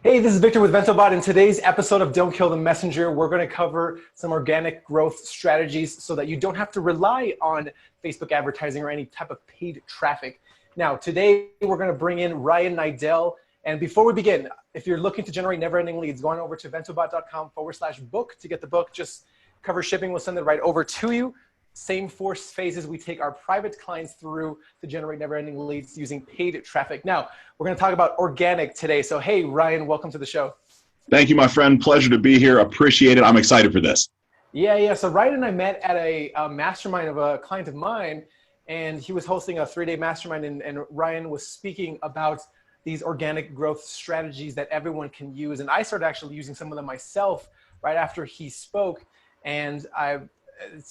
Hey, this is Victor with VentoBot. In today's episode of Don't Kill the Messenger, we're going to cover some organic growth strategies so that you don't have to rely on Facebook advertising or any type of paid traffic. Now, today we're going to bring in Ryan Niddel. And before we begin, if you're looking to generate never-ending leads, go on over to ventobot.com/book to get the book. Just cover shipping. We'll send it right over to you. Same 4 phases we take our private clients through to generate never-ending leads using paid traffic. Now, we're going to talk about organic today. So, hey, Ryan, welcome to the show. Thank you, my friend. Pleasure to be here. Appreciate it. I'm excited for this. Yeah. So Ryan and I met at a mastermind of a client of mine, and he was hosting a 3-day mastermind, and Ryan was speaking about these organic growth strategies that everyone can use. And I started actually using some of them myself right after he spoke, and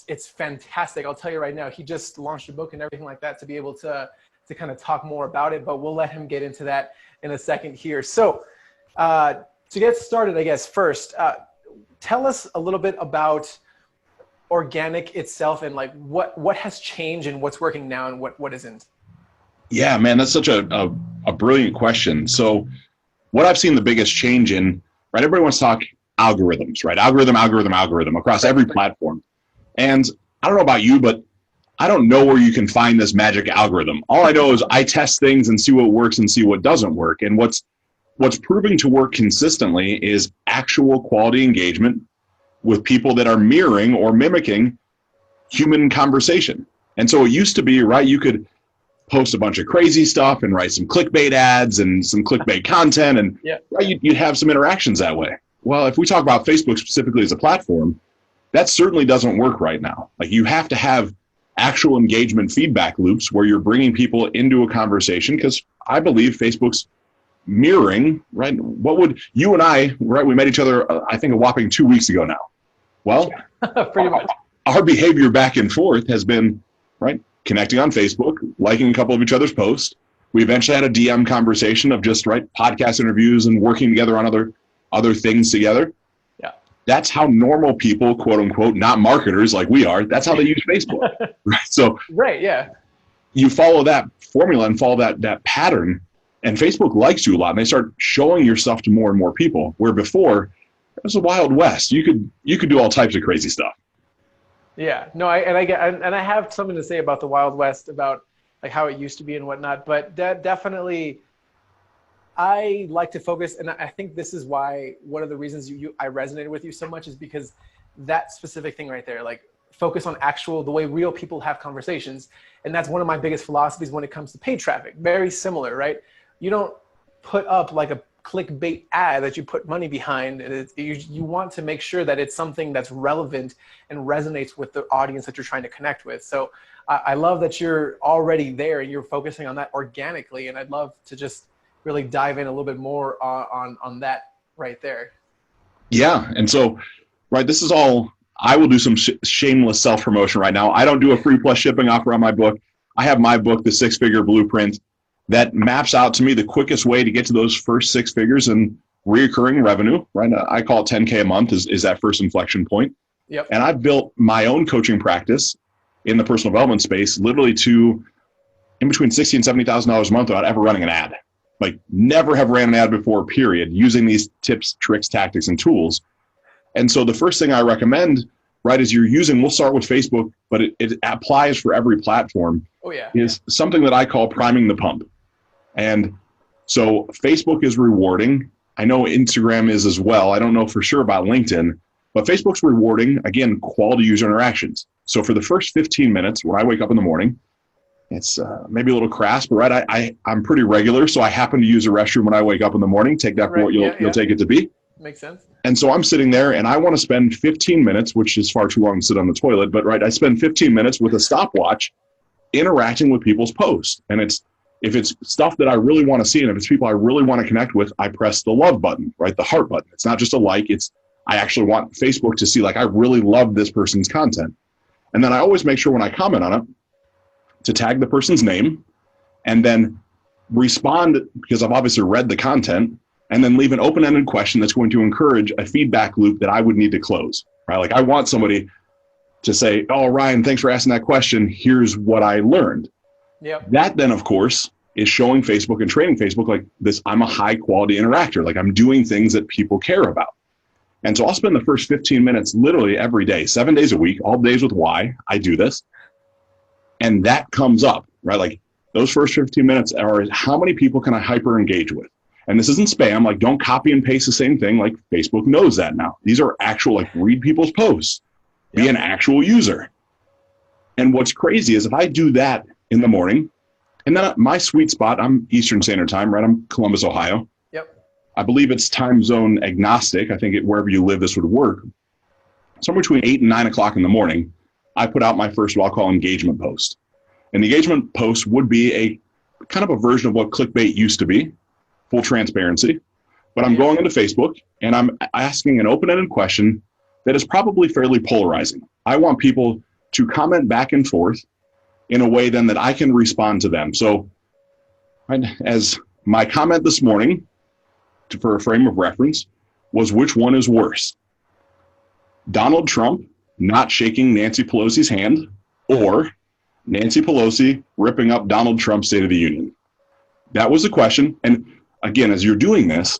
it's fantastic. I'll tell you right now, he just launched a book and everything like that to be able to kind of talk more about it, but we'll let him get into that in a second here. So to get started, I guess, first, tell us a little bit about organic itself and like what has changed and what's working now and what isn't. Yeah, man, that's such a brilliant question. So what I've seen the biggest change in, right, everybody wants to talk algorithms, right? Algorithm across every platform. And I don't know about you, but I don't know where you can find this magic algorithm. All I know is I test things and see what works and see what doesn't work. And what's proving to work consistently is actual quality engagement with people that are mirroring or mimicking human conversation. And so it used to be, right, you could post a bunch of crazy stuff and write some clickbait ads and some clickbait content, and right, you'd have some interactions that way. Well, if we talk about Facebook specifically as a platform, that certainly doesn't work right now. Like, you have to have actual engagement feedback loops where you're bringing people into a conversation, because I believe Facebook's mirroring, right? What would you and I, right? We met each other, I think, a whopping 2 weeks ago now. Well, pretty much. Our behavior back and forth has been, right, connecting on Facebook, liking a couple of each other's posts. We eventually had a DM conversation of just, right, podcast interviews and working together on other things together. Yeah. That's how normal people, quote unquote, not marketers like we are, that's how they use Facebook. Right. So you follow that formula and follow that pattern, and Facebook likes you a lot, and they start showing your stuff to more and more people, where before it was a Wild West. You could do all types of crazy stuff. Yeah, no, I have something to say about the Wild West, about like how it used to be and whatnot, but that definitely, I like to focus, and I think this is why one of the reasons I resonated with you so much is because that specific thing right there, like focus on the way real people have conversations. And that's one of my biggest philosophies when it comes to paid traffic. Very similar, right? You don't put up like a clickbait ad that you put money behind. You want to make sure that it's something that's relevant and resonates with the audience that you're trying to connect with. So I love that you're already there and you're focusing on that organically. And I'd love to just really dive in a little bit more on that right there. Yeah. And so, right, this is all, I will do some shameless self-promotion right now. I don't do a free plus shipping offer on my book. I have my book, The 6-Figure Blueprint, that maps out to me the quickest way to get to those first 6 figures in reoccurring revenue, right? I call it 10K a month is that first inflection point. Yep. And I've built my own coaching practice in the personal development space, literally to in between $60,000 and $70,000 a month without ever running an ad. Like, never have ran an ad before, period, using these tips, tricks, tactics, and tools. And so the first thing I recommend, right, is we'll start with Facebook, but it applies for every platform. Oh, yeah. Is something that I call priming the pump. And so Facebook is rewarding. I know Instagram is as well. I don't know for sure about LinkedIn, but Facebook's rewarding, again, quality user interactions. So for the first 15 minutes when I wake up in the morning, it's maybe a little crass, but right, I'm pretty regular. So I happen to use a restroom when I wake up in the morning. Take that for what you'll take it to be. Makes sense. And so I'm sitting there and I want to spend 15 minutes, which is far too long to sit on the toilet, but right, I spend 15 minutes with a stopwatch interacting with people's posts. And if it's stuff that I really want to see, and if it's people I really want to connect with, I press the love button, right? The heart button. It's not just a like, I actually want Facebook to see, like, I really love this person's content. And then I always make sure when I comment on it to tag the person's name and then respond, because I've obviously read the content, and then leave an open-ended question that's going to encourage a feedback loop that I would need to close, right? Like, I want somebody to say, oh, Ryan, thanks for asking that question. Here's what I learned. Yep. That then, of course, is showing Facebook and training Facebook like this, I'm a high quality interactor. Like I'm doing things that people care about. And so I'll spend the first 15 minutes literally every day, 7 days a week, all days with why I do this. And that comes up, right? Like those first 15 minutes are how many people can I hyper engage with? And this isn't spam. Like don't copy and paste the same thing. Like Facebook knows that now. These are actual, like read people's posts, be an actual user. And what's crazy is if I do that in the morning, and then my sweet spot, I'm Eastern Standard Time, right? I'm Columbus, Ohio. Yep. I believe it's time zone agnostic. I think wherever you live, this would work. Somewhere between 8 and 9 o'clock in the morning, I put out my first, what I'll call engagement post. And the engagement post would be a kind of a version of what clickbait used to be, full transparency. But I'm going into Facebook and I'm asking an open-ended question that is probably fairly polarizing. I want people to comment back and forth in a way then that I can respond to them. So as my comment this morning, for a frame of reference, was which one is worse? Donald Trump not shaking Nancy Pelosi's hand or Nancy Pelosi ripping up Donald Trump's State of the Union? That was the question. And again, as you're doing this,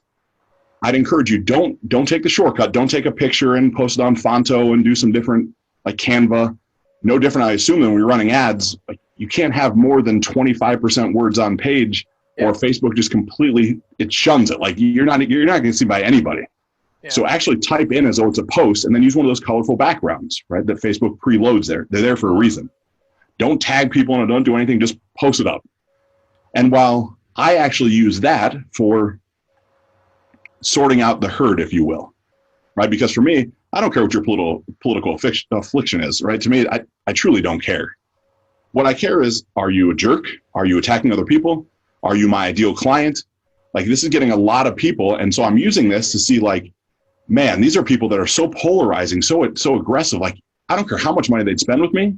I'd encourage you, don't take the shortcut. Don't take a picture and post it on Fonto and do some different, like Canva. No different, I assume, than when we're running ads. Like, you can't have more than 25% words on page, or Facebook just completely, it shuns it. Like you're not going to see by anybody. Yeah. So actually type in as though it's a post, and then use one of those colorful backgrounds, right? That Facebook preloads there. They're there for a reason. Don't tag people and don't do anything. Just post it up. And while I actually use that for sorting out the herd, if you will, right? Because for me, I don't care what your political affliction is, right? To me, I truly don't care. What I care is, are you a jerk? Are you attacking other people? Are you my ideal client? Like this is getting a lot of people. And so I'm using this to see like, man, these are people that are so polarizing, so aggressive. Like, I don't care how much money they'd spend with me.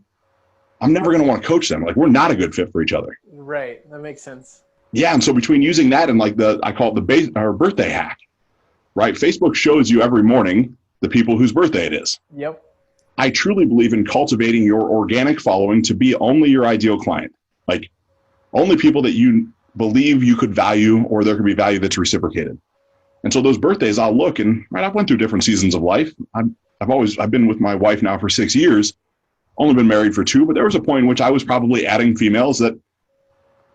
I'm never going to want to coach them. Like we're not a good fit for each other. Right. That makes sense. Yeah. And so between using that and like I call it our birthday hack, right? Facebook shows you every morning the people whose birthday it is. Yep. I truly believe in cultivating your organic following to be only your ideal client. Like only people that you believe you could value or there could be value that's reciprocated. And so those birthdays, I'll look and right, I've went through different seasons of life. I've been with my wife now for 6 years, only been married for 2, but there was a point in which I was probably adding females that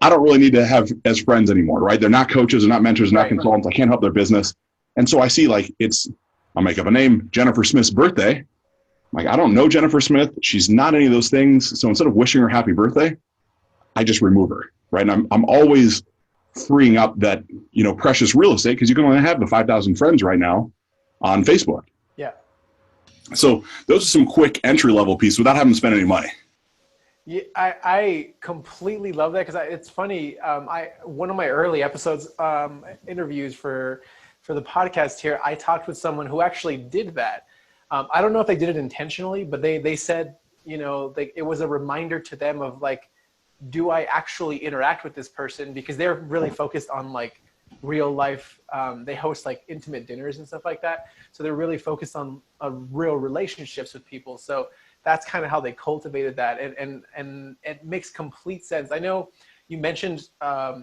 I don't really need to have as friends anymore, right? They're not coaches, they're not mentors, they're not consultants. I can't help their business. And so I see like I'll make up a name, Jennifer Smith's birthday. Like, I don't know Jennifer Smith. She's not any of those things. So instead of wishing her happy birthday, I just remove her, right? And I'm always freeing up that, precious real estate because you can only have the 5,000 friends right now on Facebook. Yeah. So those are some quick entry level pieces without having to spend any money. Yeah, I completely love that because it's funny. One of my early episodes, interviews for the podcast here, I talked with someone who actually did that. I don't know if they did it intentionally, but they said, it was a reminder to them of like, do I actually interact with this person? Because they're really focused on like real life. They host like intimate dinners and stuff like that. So they're really focused on real relationships with people. So that's kind of how they cultivated that. And it makes complete sense. I know you mentioned a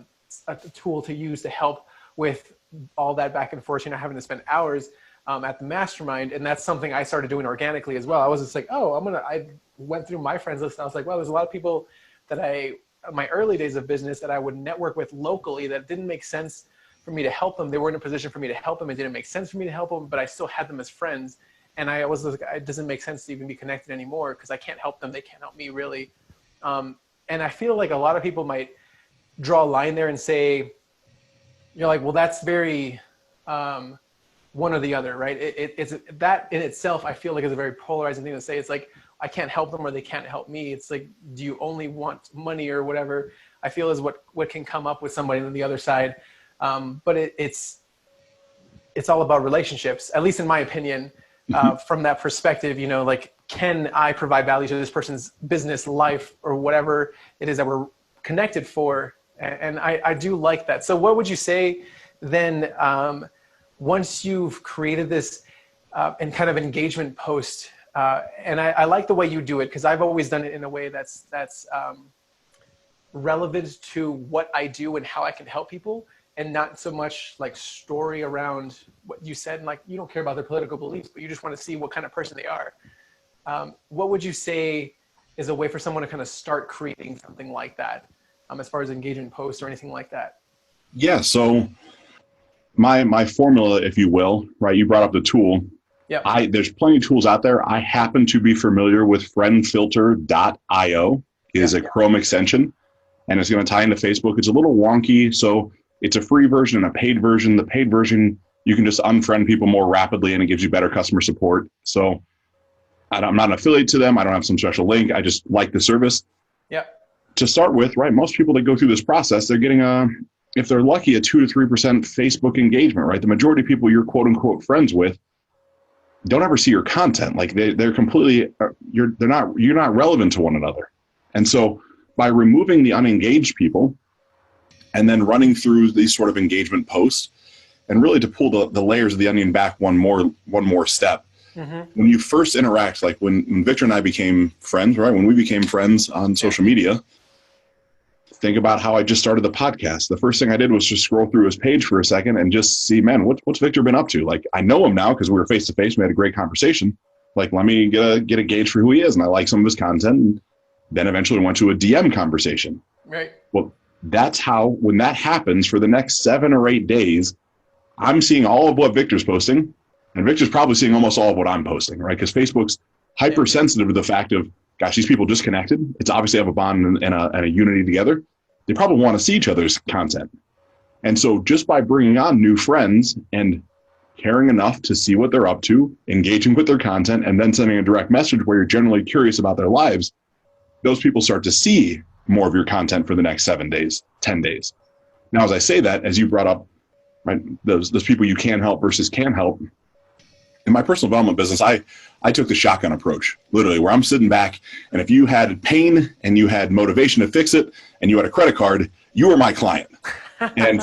tool to use to help with all that back and forth, having to spend hours at the mastermind. And that's something I started doing organically as well. I was just like, I went through my friends list. And I was like, well, there's a lot of people that my early days of business that I would network with locally that didn't make sense for me to help them. They weren't in a position for me to help them. It didn't make sense for me to help them, but I still had them as friends. And I was like, it doesn't make sense to even be connected anymore because I can't help them. They can't help me really. And I feel like a lot of people might draw a line there and say, you're like, well, that's very one or the other, right? It's that in itself, I feel like is a very polarizing thing to say. It's like, I can't help them or they can't help me. It's like, do you only want money or whatever? I feel is what can come up with somebody on the other side. But it's all about relationships, at least in my opinion, from that perspective, like, can I provide value to this person's business, life, or whatever it is that we're connected for? And I do like that. So what would you say then, once you've created this and kind of engagement post, and I like the way you do it because I've always done it in a way that's relevant to what I do and how I can help people, and not so much like story around what you said. And like, you don't care about their political beliefs, but you just want to see what kind of person they are. What would you say is a way for someone to kind of start creating something like that, as far as engagement posts or anything like that? Yeah. So my formula, if you will, right? You brought up the tool. Yeah. There's plenty of tools out there. I happen to be familiar with friendfilter.io is a Chrome extension, and it's going to tie into Facebook. It's a little wonky. So it's a free version and a paid version. The paid version, you can just unfriend people more rapidly, and it gives you better customer support. So I'm not an affiliate to them. I don't have some special link. I just like the service. Yeah. To start with, right? Most people that go through this process, they're getting if they're lucky, a 2 to 3% Facebook engagement, right? The majority of people you're quote unquote friends with don't ever see your content. Like they're completely, you're not relevant to one another. And so by removing the unengaged people and then running through these sort of engagement posts, and really to pull the layers of the onion back one more step. Mm-hmm. When you first interact, like when Victor and I became friends, right? When we became friends on social media, think about how I just started the podcast. The first thing I did was just scroll through his page for a second and just see, man, what's Victor been up to? Like, I know him now because we were face to face. We had a great conversation. Like, let me get a gauge for who he is. And I like some of his content. And then eventually went to a DM conversation. Right. Well, that's how, when that happens for the next 7 or 8 days, I'm seeing all of what Victor's posting. And Victor's probably seeing almost all of what I'm posting, right? Because Facebook's hypersensitive to the fact of, gosh, these people just connected. It's obviously have a bond and a unity together. They probably want to see each other's content. And so just by bringing on new friends and caring enough to see what they're up to, engaging with their content, and then sending a direct message where you're generally curious about their lives, those people start to see more of your content for the next 7 days, 10 days. Now, as I say that, as you brought up, right, those people you can help versus can help, in my personal development business, I took the shotgun approach, literally, where I'm sitting back, and if you had pain and you had motivation to fix it and you had a credit card, you were my client. And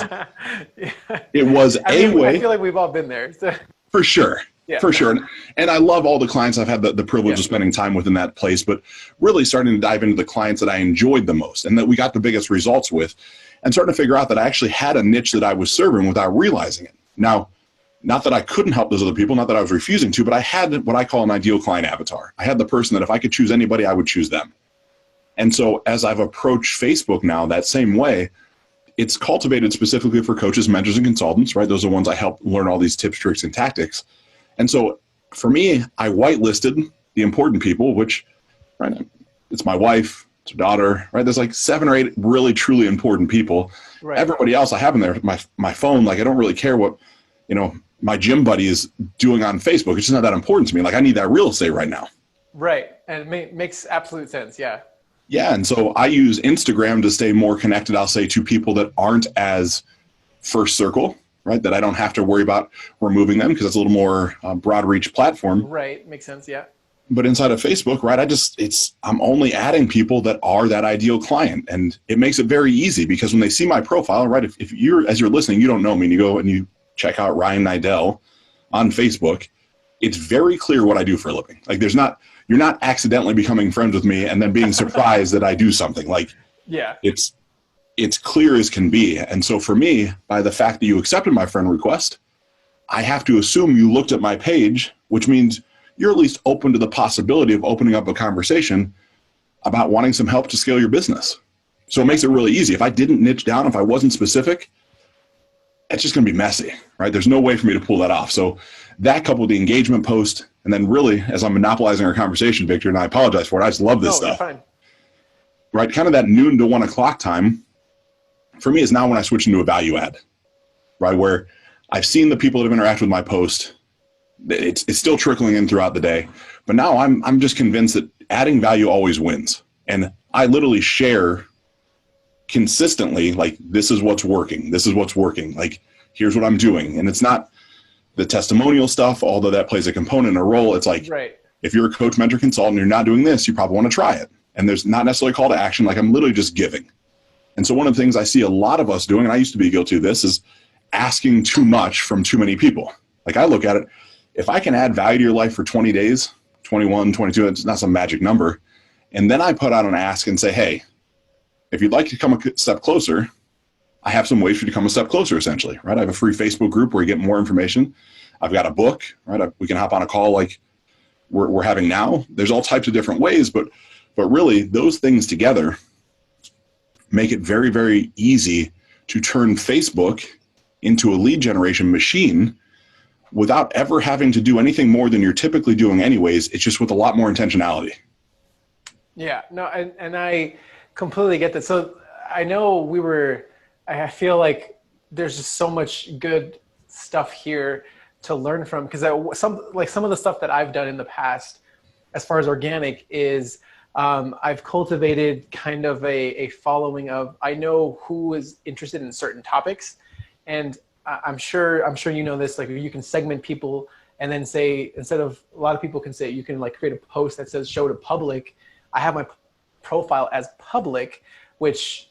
it was way. I feel like we've all been there. So. For sure. Yeah. For sure. And I love all the clients I've had the privilege of spending time with in that place, but really starting to dive into the clients that I enjoyed the most and that we got the biggest results with, and starting to figure out that I actually had a niche that I was serving without realizing it. Now, not that I couldn't help those other people, not that I was refusing to, but I had what I call an ideal client avatar. I had the person that if I could choose anybody, I would choose them. And so as I've approached Facebook now that same way, it's cultivated specifically for coaches, mentors, and consultants, right? Those are the ones I help learn all these tips, tricks, and tactics. And so for me, I whitelisted the important people, which, right, it's my wife, it's her daughter, right? There's like 7 or 8 really, truly important people. Right. Everybody else I have in there, my phone, like I don't really care what, my gym buddy is doing on Facebook. It's just not that important to me. Like I need that real estate right now. Right. And it makes absolute sense. Yeah. Yeah. And so I use Instagram to stay more connected, I'll say, to people that aren't as first circle, right? That I don't have to worry about removing them because it's a little more broad reach platform. Right. Makes sense. Yeah. But inside of Facebook, right, I'm only adding people that are that ideal client. And it makes it very easy because when they see my profile, right, if you're, as you're listening, you don't know me and you go and you check out Ryan Niddel on Facebook, it's very clear what I do for a living. Like you're not accidentally becoming friends with me and then being surprised that I do something. Like, yeah, it's clear as can be. And so for me, by the fact that you accepted my friend request, I have to assume you looked at my page, which means you're at least open to the possibility of opening up a conversation about wanting some help to scale your business. So it makes it really easy. If I didn't niche down, if I wasn't specific, it's just going to be messy, right? There's no way for me to pull that off. So that coupled with the engagement post, and then really, as I'm monopolizing our conversation, Victor, and I apologize for it, I just love this stuff. You're fine. Right? Kind of that noon to 1 o'clock time, for me, is now when I switch into a value add, right? Where I've seen the people that have interacted with my post. It's still trickling in throughout the day. But now I'm just convinced that adding value always wins. And I literally share consistently, like, this is what's working. This is what's working. Like, here's what I'm doing. And it's not the testimonial stuff, although that plays a component, a role. It's like, right, if you're a coach, mentor, consultant, and you're not doing this, you probably want to try it. And there's not necessarily a call to action. Like, I'm literally just giving. And so one of the things I see a lot of us doing, and I used to be guilty of this, is asking too much from too many people. Like, I look at it, if I can add value to your life for 20 days, 21, 22, it's not some magic number. And then I put out an ask and say, hey, if you'd like to come a step closer, I have some ways for you to come a step closer, essentially, right? I have a free Facebook group where you get more information. I've got a book, right? We can hop on a call like we're having now. There's all types of different ways, but really those things together make it very, very easy to turn Facebook into a lead generation machine without ever having to do anything more than you're typically doing anyways. It's just with a lot more intentionality. Yeah, no, and I completely get that. So I know I feel like there's just so much good stuff here to learn from, because some of the stuff that I've done in the past as far as organic is I've cultivated kind of a following of, I know who is interested in certain topics, and I'm sure you know this, like you can segment people and then say, instead of, a lot of people can say, you can like create a post that says show to public. I have my profile as public, which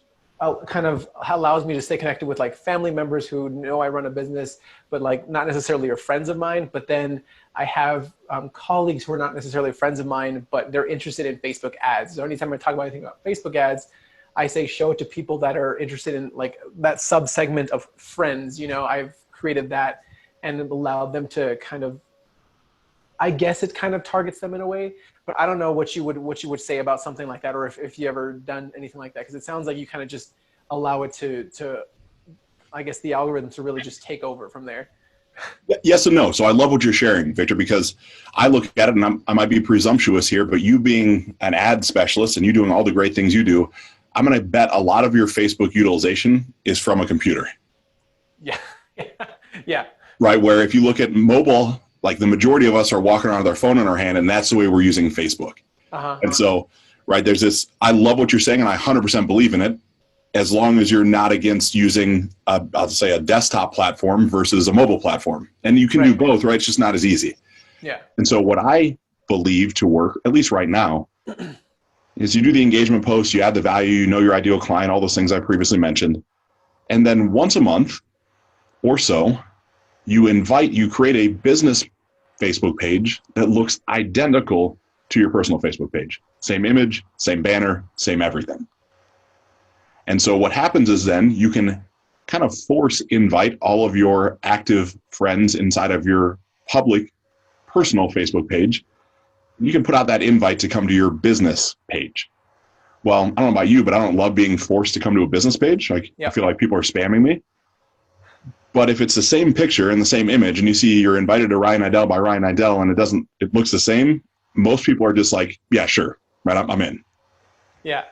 kind of allows me to stay connected with like family members who know I run a business, but like not necessarily are friends of mine. But then I have colleagues who are not necessarily friends of mine, but they're interested in Facebook ads. So anytime I talk about anything about Facebook ads, I say show it to people that are interested in like that sub-segment of friends. You know, I've created that and allowed them to kind of, I guess it kind of targets them in a way, but I don't know what you would say about something like that, or if you ever done anything like that, because it sounds like you kind of just allow it to, I guess, the algorithm to really just take over from there. Yes and no. So I love what you're sharing, Victor, because I look at it, and I might be presumptuous here, but you being an ad specialist and you doing all the great things you do, I'm going to bet a lot of your Facebook utilization is from a computer. Yeah. Yeah. Right. Where if you look at mobile, like the majority of us are walking around with our phone in our hand, and that's the way we're using Facebook. And so, right, there's this, I love what you're saying, and I 100% believe in it, as long as you're not against using, I'll say, a desktop platform versus a mobile platform. And you can do both, right? It's just not as easy. Yeah. And so what I believe to work, at least right now, is you do the engagement post, you add the value, you know your ideal client, all those things I previously mentioned. And then once a month or so, you create a business Facebook page that looks identical to your personal Facebook page. Same image, same banner, same everything. And so what happens is then you can kind of force invite all of your active friends inside of your public personal Facebook page. You can put out that invite to come to your business page. Well, I don't know about you, but I don't love being forced to come to a business page. I feel like people are spamming me. But if it's the same picture and the same image, and you see you're invited to Ryan Niddel by Ryan Niddel, and it looks the same, most people are just like, yeah, sure, right, I'm in. Yeah,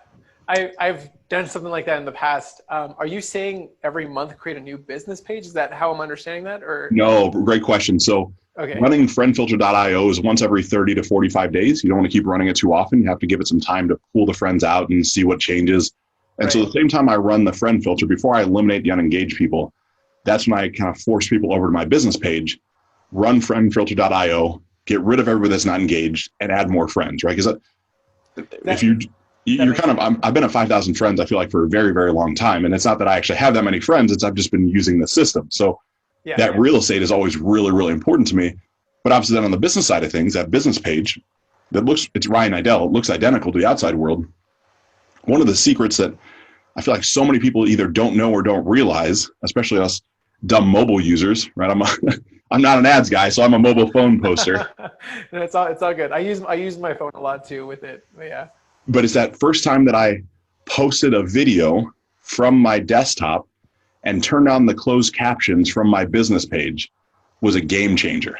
I've done something like that in the past. Are you saying every month create a new business page? Is that how I'm understanding that? Or no, great question. So running friendfilter.io is once every 30 to 45 days. You don't want to keep running it too often. You have to give it some time to pull the friends out and see what changes. And so the same time I run the friend filter, before I eliminate the unengaged people, that's when I kind of force people over to my business page, run friendfilter.io, get rid of everybody that's not engaged, and add more friends, right? Because if you're kind of, I've been at 5,000 friends, I feel like, for a very, very long time. And it's not that I actually have that many friends, it's I've just been using the system. So real estate is always really, really important to me. But obviously then on the business side of things, that business page it's Ryan Niddel, it looks identical to the outside world. One of the secrets that I feel like so many people either don't know or don't realize, especially us dumb mobile users, right? I'm not an ads guy, so I'm a mobile phone poster. No, it's all good. I use my phone a lot too with it. But yeah. But it's that first time that I posted a video from my desktop and turned on the closed captions from my business page was a game changer,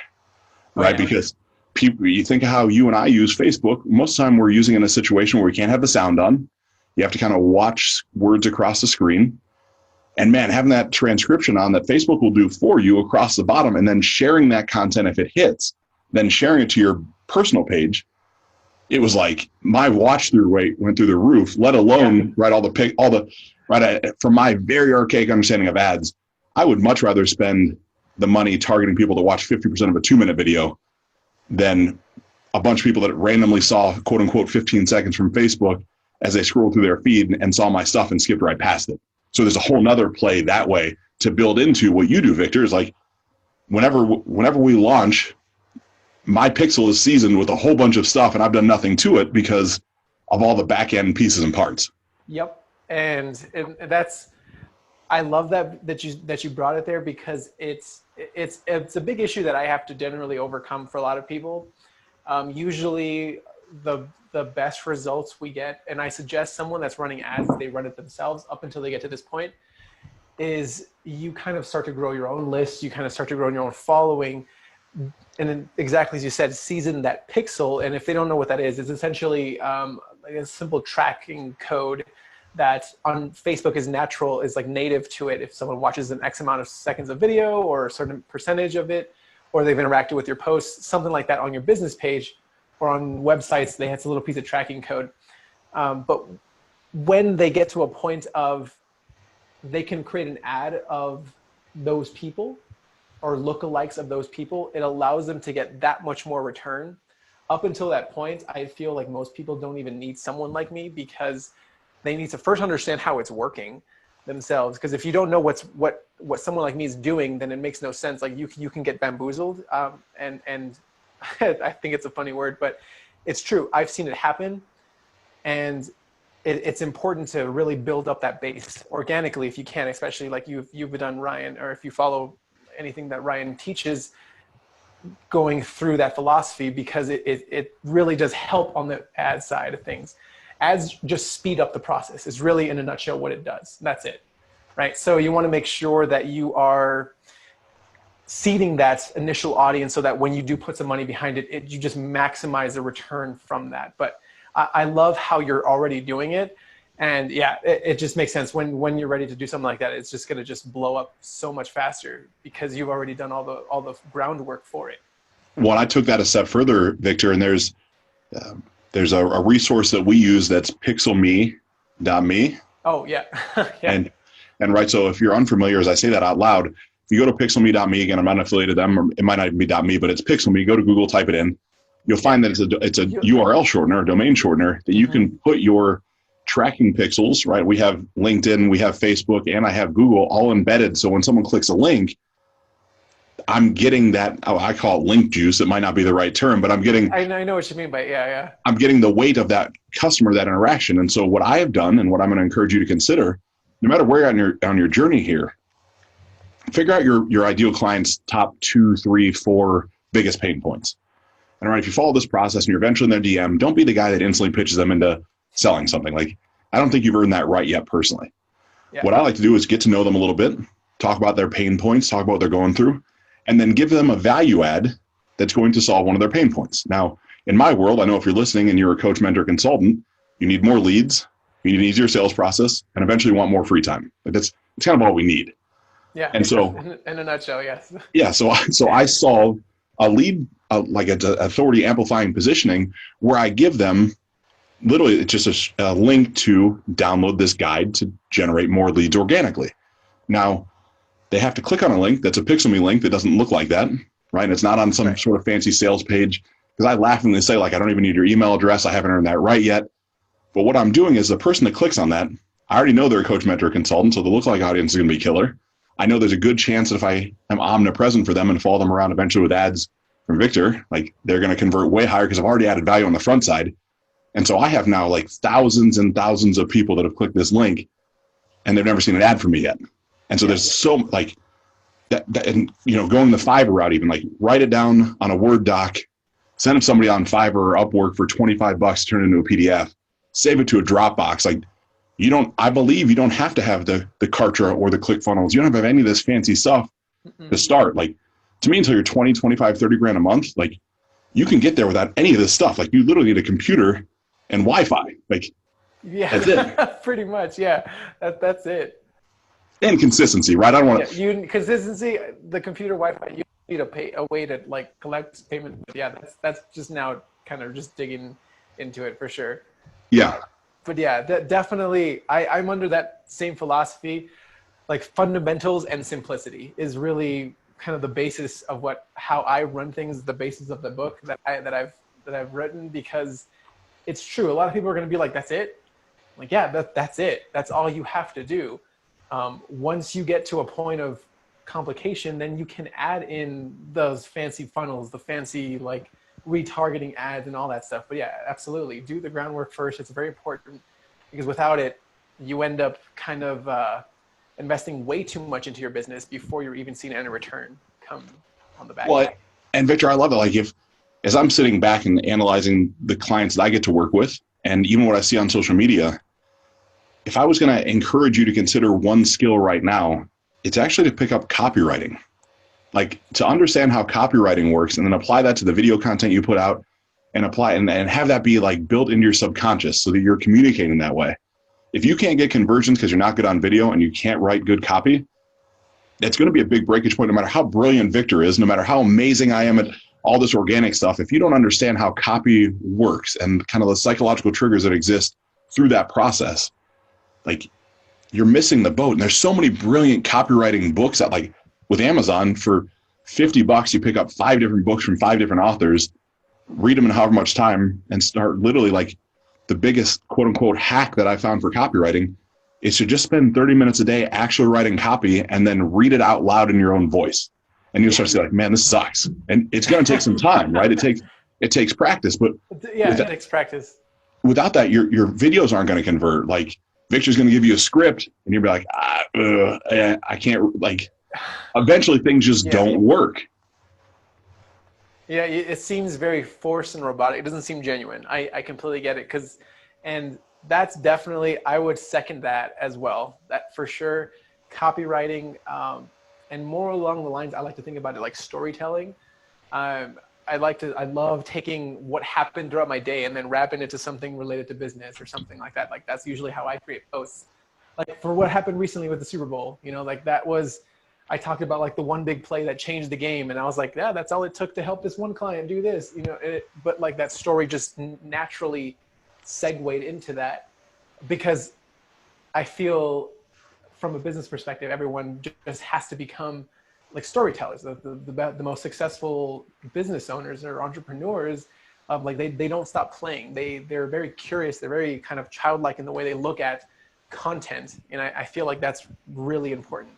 right? Because people, you think of how you and I use Facebook. Most of the time we're using it in a situation where we can't have the sound on. You have to kind of watch words across the screen. And man, having that transcription on that Facebook will do for you across the bottom, and then sharing that content if it hits, then sharing it to your personal page, it was like my watch through rate went through the roof, let alone from my very archaic understanding of ads, I would much rather spend the money targeting people to watch 50% of a 2-minute video than a bunch of people that randomly saw quote unquote 15 seconds from Facebook as they scrolled through their feed and saw my stuff and skipped right past it. So there's a whole nother play that way to build into what you do, Victor, is like whenever we launch, my pixel is seasoned with a whole bunch of stuff and I've done nothing to it because of all the back end pieces and parts. Yep. and that's, I love that you brought it there, because it's a big issue that I have to generally overcome for a lot of people. Usually the best results we get, and I suggest someone that's running ads, they run it themselves up until they get to this point, is you kind of start to grow your own list, you kind of start to grow your own following, and then exactly as you said, season that pixel. And if they don't know what that is, it's essentially like a simple tracking code that on Facebook is like native to it. If someone watches an X amount of seconds of video or a certain percentage of it, or they've interacted with your posts, something like that on your business page or on websites, they have a little piece of tracking code. But when they get to a point of they can create an ad of those people or lookalikes of those people, it allows them to get that much more return. Up until that point, I feel like most people don't even need someone like me, because they need to first understand how it's working themselves. Because if you don't know what someone like me is doing, then it makes no sense. Like you can get bamboozled, and I think it's a funny word, but it's true. I've seen it happen, and it's important to really build up that base organically if you can, especially like you've done, Ryan, or if you follow anything that Ryan teaches, going through that philosophy, because it really does help on the ad side of things. Ads just speed up the process is really, in a nutshell, what it does. That's it, right? So you want to make sure that you are seeding that initial audience so that when you do put some money behind it, you just maximize the return from that. But I love how you're already doing it. And yeah, it just makes sense. When you're ready to do something like that, it's just going to just blow up so much faster because you've already done all the groundwork for it. Well, I took that a step further, Victor, and there's a resource that we use that's pixelme.me. Oh, yeah. Yeah. And right, so if you're unfamiliar, as I say that out loud, if you go to pixelme.me, again, I'm not affiliated to them, or it might not even be .me, but it's pixelme. Go to Google, type it in. You'll find that it's a URL shortener, a domain shortener, that you can put your tracking pixels, right? We have LinkedIn, we have Facebook, and I have Google all embedded. So when someone clicks a link, I'm getting that, I call it link juice. It might not be the right term, but I'm getting... I know what you mean by yeah. I'm getting the weight of that customer, that interaction. And so what I have done, and what I'm going to encourage you to consider, no matter where on your journey here, figure out your ideal client's top 2, 3, 4 biggest pain points. And right, if you follow this process and you're eventually in their DM, don't be the guy that instantly pitches them into selling something. Like, I don't think you've earned that right yet personally. Yeah. What I like to do is get to know them a little bit, talk about their pain points, talk about what they're going through, and then give them a value add that's going to solve one of their pain points. Now, in my world, I know if you're listening and you're a coach, mentor, consultant, you need more leads, you need an easier sales process, and eventually want more free time. Like that's kind of all we need. Yeah. And so, in a nutshell, yes. Yeah. So I solve a lead, like an authority amplifying positioning, where I give them literally just a link to download this guide to generate more leads organically. Now, they have to click on a link that's a Pixelme link that doesn't look like that, right? It's not on some sort of fancy sales page, because I laughingly say, like, I don't even need your email address. I haven't earned that right yet. But what I'm doing is the person that clicks on that, I already know they're a coach, mentor, consultant, so the lookalike audience is going to be killer. I know there's a good chance that if I am omnipresent for them and follow them around eventually with ads from Victor, like, they're going to convert way higher because I've already added value on the front side. And so I have now like thousands and thousands of people that have clicked this link and they've never seen an ad from me yet. And so there's so like that and going the Fiverr route, even like write it down on a Word doc, send it to somebody on Fiverr or Upwork for $25, turn it into a PDF, save it to a Dropbox. Like, I believe you don't have to have the Kartra or the ClickFunnels. You don't have any of this fancy stuff to start. Like, to me, until you're 20, 25, 30 grand a month, like, you can get there without any of this stuff. Like, you literally need a computer and Wi-Fi. Like, yeah, that's it. Pretty much. Yeah. That's it. And consistency, right? I don't want to. Consistency, the computer, Wi-Fi, you need a way to like collect payment. But yeah, that's just now kind of just digging into it for sure. Yeah. But yeah, definitely, I'm under that same philosophy. Like, fundamentals and simplicity is really kind of the basis of how I run things, the basis of the book that I've written, because it's true. A lot of people are going to be like, that's it. Like, yeah, that's it. That's all you have to do. Once you get to a point of complication, then you can add in those fancy funnels, the fancy like retargeting ads and all that stuff. But yeah, absolutely. Do the groundwork first. It's very important, because without it, you end up kind of investing way too much into your business before you're even seeing any return come on the back end. Well, and Victor, I love it. Like as I'm sitting back and analyzing the clients that I get to work with, and even what I see on social media, if I was going to encourage you to consider one skill right now, it's actually to pick up copywriting. Like to understand how copywriting works and then apply that to the video content you put out and apply and have that be like built into your subconscious so that you're communicating that way. If you can't get conversions because you're not good on video and you can't write good copy, it's going to be a big breakage point no matter how brilliant Victor is, no matter how amazing I am at all this organic stuff. If you don't understand how copy works and kind of the psychological triggers that exist through that process, like you're missing the boat. And there's so many brilliant copywriting books that, like with Amazon, for $50, you pick up 5 different books from 5 different authors, read them in however much time, and start literally like the biggest quote unquote hack that I found for copywriting is to just spend 30 minutes a day actually writing copy and then read it out loud in your own voice. And you'll start to say like, man, this sucks. And it's going to take some time, right? It takes practice, but yeah, it takes practice. Without that, your videos aren't going to convert. Like Victor's going to give you a script and you'll be like, I can't, like, eventually things just don't work. Yeah, it seems very forced and robotic. It doesn't seem genuine. I completely get it. And that's definitely, I would second that as well. That for sure, copywriting, and more along the lines, I like to think about it like storytelling. I love taking what happened throughout my day and then wrapping it to something related to business or something like that. Like that's usually how I create posts. Like for what happened recently with the Super Bowl, like that was, I talked about like the one big play that changed the game. And I was like, yeah, that's all it took to help this one client do this, but like that story just naturally segued into that because I feel from a business perspective, everyone just has to become like storytellers. The most successful business owners or entrepreneurs, like they don't stop playing. They're very curious. They're very kind of childlike in the way they look at content. And I feel like that's really important.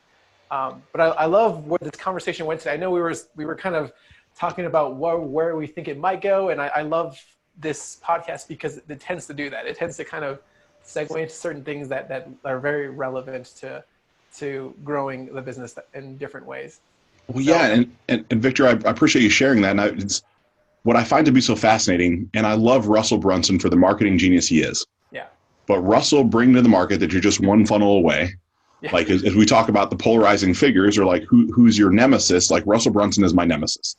But I love where this conversation went today. I know we were kind of talking about where we think it might go. And I love this podcast because it tends to do that. It tends to kind of segue into certain things that are very relevant to growing the business in different ways. Well, yeah. And Victor, I appreciate you sharing that. And it's what I find to be so fascinating. And I love Russell Brunson for the marketing genius he is. Yeah. But Russell bring to the market that you're just one funnel away. Yeah. Like as we talk about the polarizing figures or like who's your nemesis, like Russell Brunson is my nemesis.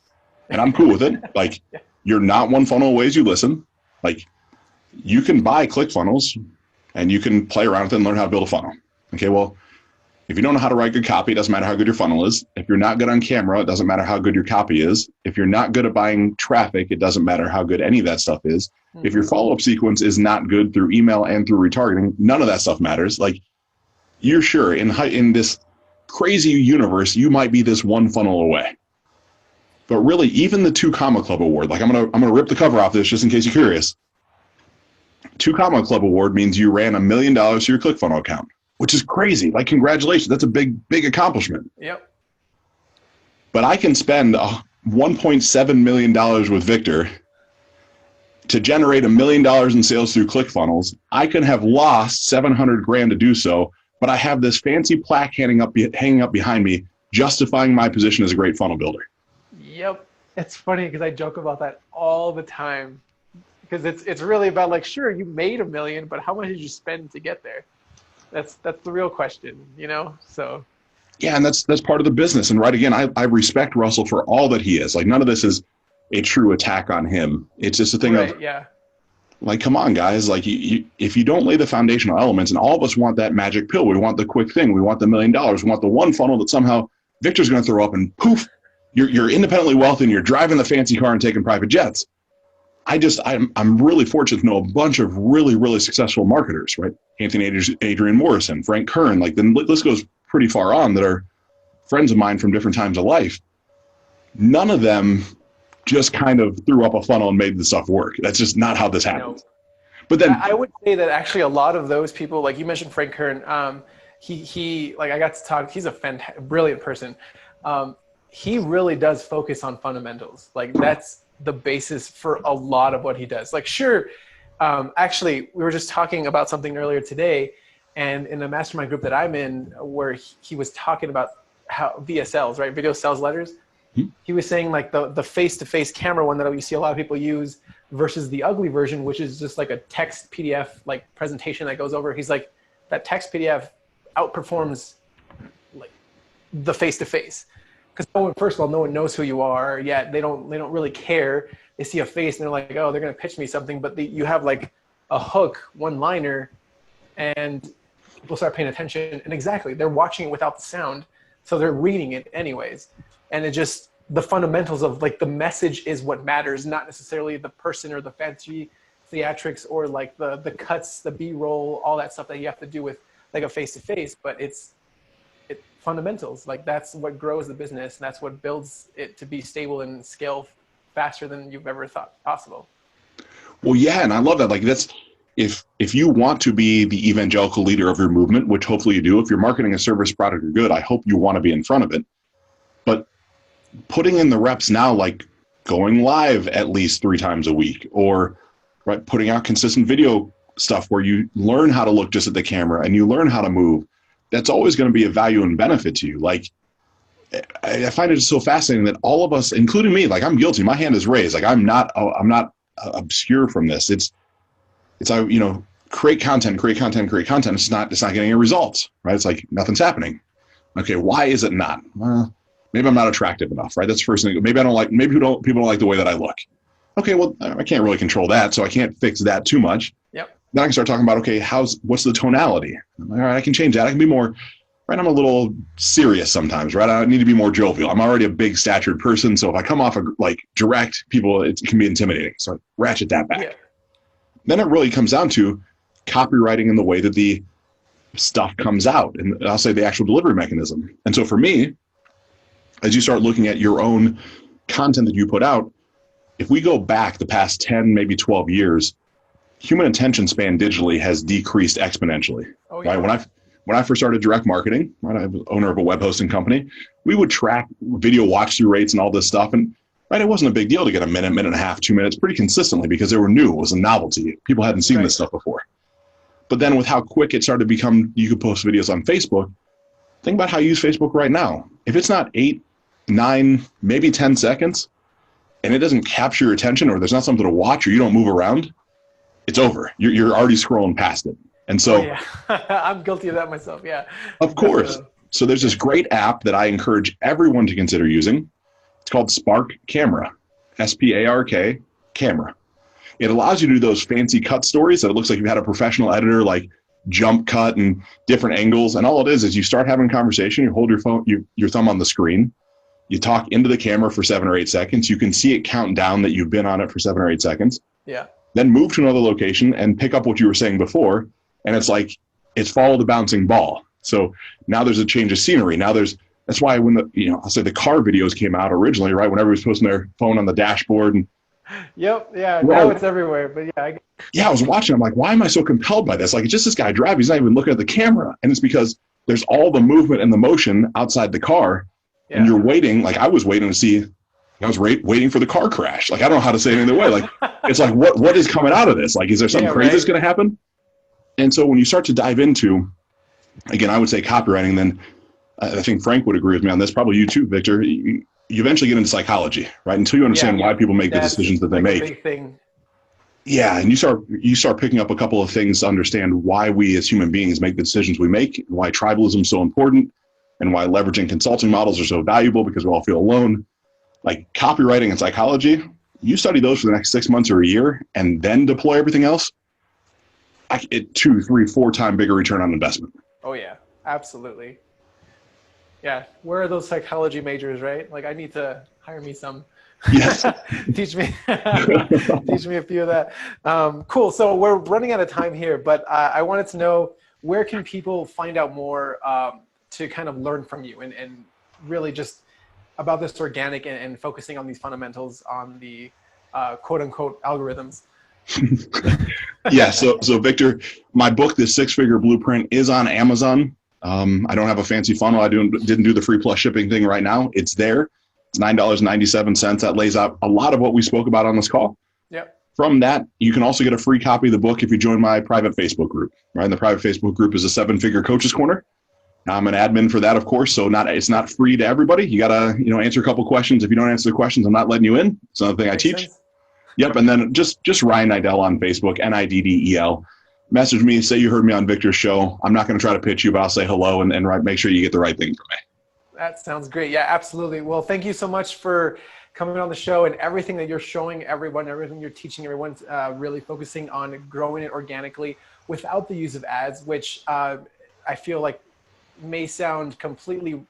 And I'm cool with it. Like you're not one funnel away as you listen. Like you can buy ClickFunnels and you can play around with it and learn how to build a funnel. Okay, well, if you don't know how to write good copy, it doesn't matter how good your funnel is. If you're not good on camera, it doesn't matter how good your copy is. If you're not good at buying traffic, it doesn't matter how good any of that stuff is. Mm-hmm. If your follow-up sequence is not good through email and through retargeting, none of that stuff matters. Like you're sure in this crazy universe, you might be this one funnel away. But really, even the 2 Comma Club Award, like I'm gonna rip the cover off this just in case you're curious. 2 Comma Club Award means you ran $1 million to your ClickFunnels account, which is crazy. Like, congratulations. That's a big accomplishment. Yep. But I can spend $1.7 million with Victor to generate $1 million in sales through ClickFunnels. I can have lost $700,000 to do so, but I have this fancy plaque hanging up behind me, justifying my position as a great funnel builder. Yep. It's funny because I joke about that all the time. Because it's really about like, sure, you made $1 million, but how much did you spend to get there? That's the real question, So yeah, and that's part of the business. And right again, I respect Russell for all that he is. Like none of this is a true attack on him. It's just a thing of like, come on, guys. Like if you don't lay the foundational elements, and all of us want that magic pill, we want the quick thing, we want the $1 million, we want the one funnel that somehow Victor's going to throw up and poof, you're independently wealthy and you're driving the fancy car and taking private jets. I'm really fortunate to know a bunch of really, really successful marketers, right? Anthony Adrian Morrison, Frank Kern, like the list goes pretty far on that are friends of mine from different times of life. None of them just kind of threw up a funnel and made the stuff work. That's just not how this happens. But then I would say that actually a lot of those people, like you mentioned Frank Kern, he like I got to talk, he's a brilliant person. He really does focus on fundamentals. Like that's the basis for a lot of what he does. Like, sure. Actually, we were just talking about something earlier today. And in a mastermind group that I'm in, where he was talking about how VSLs, right, video sales letters, he was saying like the face-to-face camera one that we see a lot of people use versus the ugly version, which is just like a text PDF like presentation that goes over. He's like, that text PDF outperforms like the face-to-face, because first of all, no one knows who you are yet. They don't really care. They see a face and they're like, oh, they're gonna pitch me something. But you have like a hook, one-liner, and people start paying attention. And exactly, they're watching it without the sound, so they're reading it anyways. And it just, the fundamentals of like the message is what matters, not necessarily the person or the fancy theatrics or like the cuts, the B-roll, all that stuff that you have to do with like a face-to-face. But it's fundamentals. Like that's what grows the business, and that's what builds it to be stable and scale faster than you've ever thought possible. Well, yeah, and I love that. Like that's, if you want to be the evangelical leader of your movement, which hopefully you do, if you're marketing a service, product, or good, I hope you want to be in front of it. But putting in the reps now, like going live at least 3 times a week, or right, putting out consistent video stuff where you learn how to look just at the camera and you learn how to move, that's always going to be a value and benefit to you. Like, I find it so fascinating that all of us, including me, like I'm guilty, my hand is raised. Like I'm not obscure from this. It's create content. It's not getting any results, right? It's like nothing's happening. Okay, why is it not? Well, maybe I'm not attractive enough, right? That's the first thing. Maybe people don't like the way that I look. Okay, well, I can't really control that, so I can't fix that too much. Yep. Then I can start talking about, okay, what's the tonality? All right, I can change that. I can be more, right? I'm a little serious sometimes, right? I need to be more jovial. I'm already a big statured person, so if I come off like direct, it can be intimidating. So I ratchet that back. Yeah. Then it really comes down to copywriting in the way that the stuff comes out, and I'll say the actual delivery mechanism. And so for me, as you start looking at your own content that you put out, if we go back the past 10, maybe 12 years, human attention span digitally has decreased exponentially. Oh, yeah. Right? When I first started direct marketing, right, I was owner of a web hosting company, we would track video watch through rates and all this stuff. And right, it wasn't a big deal to get a minute and a half, 2 minutes pretty consistently because they were new. It was a novelty. People hadn't seen this stuff before. But then with how quick it started to become, you could post videos on Facebook. Think about how you use Facebook right now. If it's not 8, 9, maybe 10 seconds, and it doesn't capture your attention, or there's not something to watch, or you don't move around, it's over. You're already scrolling past it. And so, yeah. I'm guilty of that myself. Yeah. Of course. So there's this great app that I encourage everyone to consider using. It's called Spark Camera, SPARK Camera. It allows you to do those fancy cut stories that it looks like you had a professional editor, like jump cut and different angles. And all it is you start having a conversation, you hold your phone, your thumb on the screen, you talk into the camera for 7 or 8 seconds. You can see it count down that you've been on it for 7 or 8 seconds. Yeah. Then move to another location and pick up what you were saying before. And it's like, it's follow the bouncing ball. So now there's a change of scenery. That's why when I'll say the car videos came out originally, right? When everybody's posting their phone on the dashboard. And yep. Yeah. Now it's everywhere. But yeah. I was watching. I'm like, why am I so compelled by this? Like, it's just this guy driving. He's not even looking at the camera. And it's because there's all the movement and the motion outside the car. Yeah. And you're waiting. Like I was waiting to see, waiting for the car crash. Like, I don't know how to say it any other way. Like, it's like, what is coming out of this? Like, is there something crazy that's going to happen? And so when you start to dive into, again, I would say copywriting, then I think Frank would agree with me on this, probably you too, Victor, you eventually get into psychology, right? Until you understand why people make the decisions that they make. Big thing. Yeah, and you start picking up a couple of things to understand why we as human beings make the decisions we make, and why tribalism is so important, and why leveraging consulting models are so valuable because we all feel alone. Like copywriting and psychology, you study those for the next 6 months or a year, and then deploy everything else. It 2, 3, 4 times bigger return on investment. Oh yeah, absolutely. Yeah, where are those psychology majors, right? Like I need to hire me some. Yes. teach me a few of that. Cool. So we're running out of time here, but I wanted to know, where can people find out more to kind of learn from you and really just about this organic and focusing on these fundamentals on the quote unquote algorithms? Yeah. So Victor, my book, The 6-Figure Blueprint, is on Amazon. I don't have a fancy funnel. I didn't do the free plus shipping thing right now. It's there. It's $9.97. That lays out a lot of what we spoke about on this call. Yep. From that, you can also get a free copy of the book if you join my private Facebook group. Right, and the private Facebook group is a 7-Figure Coaches Corner. I'm an admin for that, of course, so it's not free to everybody. You gotta answer a couple questions. If you don't answer the questions, I'm not letting you in. It's another thing I teach. Sense. Yep, and then just Ryan Niddel on Facebook, Niddel. Message me, say you heard me on Victor's show. I'm not going to try to pitch you, but I'll say hello and make sure you get the right thing from me. That sounds great. Yeah, absolutely. Well, thank you so much for coming on the show and everything that you're showing everyone, everything you're teaching everyone, really focusing on growing it organically without the use of ads, which I feel like may sound completely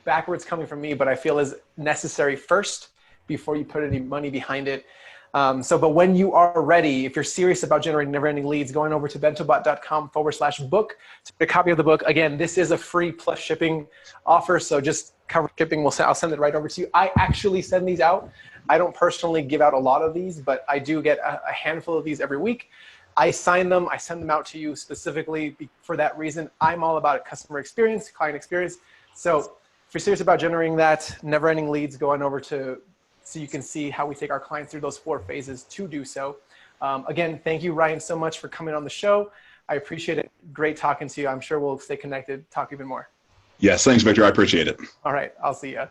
backwards coming from me, but I feel is necessary first before you put any money behind it. But when you are ready, if you're serious about generating never-ending leads, going over to bentobot.com/book to get a copy of the book. Again, this is a free plus shipping offer, so just cover shipping. I'll send it right over to you. I actually send these out. I don't personally give out a lot of these, but I do get a handful of these every week. I sign them. I send them out to you specifically for that reason. I'm all about customer experience, client experience. So if you're serious about generating that never-ending leads, go on over so you can see how we take our clients through those 4 phases to do so. Again, thank you, Ryan, so much for coming on the show. I appreciate it. Great talking to you. I'm sure we'll stay connected, talk even more. Yes, thanks, Victor. I appreciate it. All right, I'll see you.